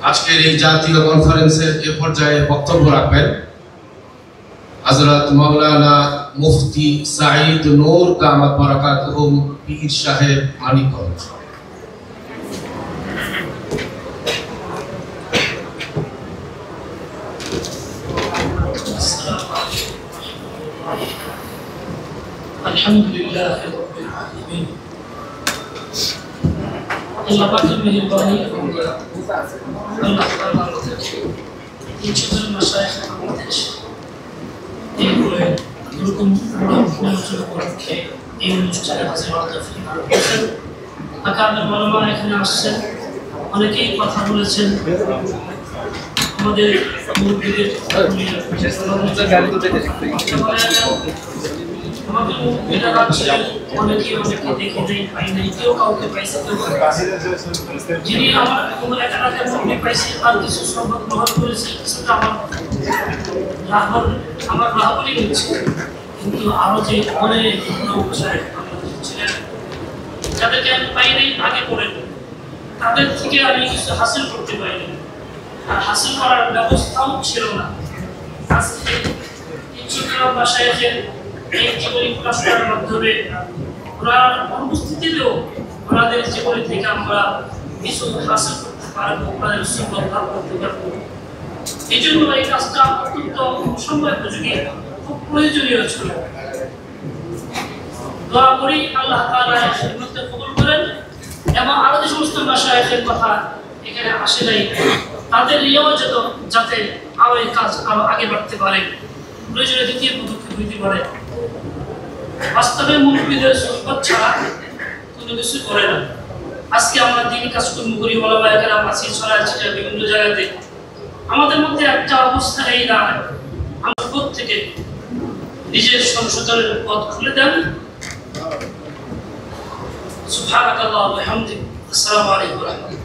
আজকের এই জাতীয় কনফারেন্সের এ পর্যায়ে বক্তব্য রাখবেন হযরত মাওলানা মুফতি সাঈদ নূর দামাত বারাকাতুহু পীর সাহেব মানিকগঞ্জ। আলহামদুলিল্লাহ রাব্বিল আলামিন। আল্লাহ পাকের মেহেরবানি আল্লাহ তাআলা এই ছোট মাশায়েখ আমাদের এইগুলো এরকম আলোচনা করতে এই অনুষ্ঠানে হাজির হতে পেরেছেন। আকামের মালামা এখানে আসছেন, অনেকেই কথা বলেছেন। আমাদের মুরব্বিদের আমাদের মুরব্বিরা আছে, অনেকেই দেখে নেই, পাই নাই, কেউ কাউকে পাইছে, যিনি আমার কোনো এলাকাতে মুরব্বি পাইছে আর কিছু সম্পদ গ্রহণ করেছে, সেটা আমার রাহবরই হচ্ছে। কিন্তু আরো যে অনেক ছিলেন যাদেরকে আমি পাই নাই, আগে পড়েন, তাদের থেকে আমি কিছু হাসিল করতে পারিনি, আর হাসিল করার ব্যবস্থাও ছিল না। আজকে এই ছোট ভাষায় যে এই জীবনী প্রকাশ করার মাধ্যমে ওনার অনুপস্থিতিতেও ওনাদের জীবনী থেকে আমরা কিছু হাসিল করতে পারবো, ওনাদের সুন্দর লাভ করতে পারবো। এই জন্য এই কাজটা অত্যন্ত সময় উপযোগী, খুব প্রয়োজনীয় ছিল। দোয়া করি আল্লাহ তাআলা এর মধ্যে কবুল করেন এবং আরো যে সমস্ত মাশায়েখের কথা এখানে আসে নাই, তাদের নিয়েও যাতে আরো এই কাজ আরো আগে বাড়তে পারে, প্রয়োজনে দ্বিতীয় পদক্ষেপ নিতে পারে। বাস্তবে মুরব্বিদের সুহবত ছাড়া কোনো কিছু করে না। আজকে আমরা দিন কাজকর্ম করি, ওলামা একরাম আছি ছড়ায় ছিটায় বিভিন্ন জায়গাতে। আমাদের মধ্যে একটা অবস্থা এই না, আমরা প্রত্যেকে নিজের সংশোধনের পথ খুলে দেন। সুবহানাকাল্লাহ ওয়া বিহামদিহি, আসসালামু আলাইকুম ওয়া রাহমাতুল্লাহ।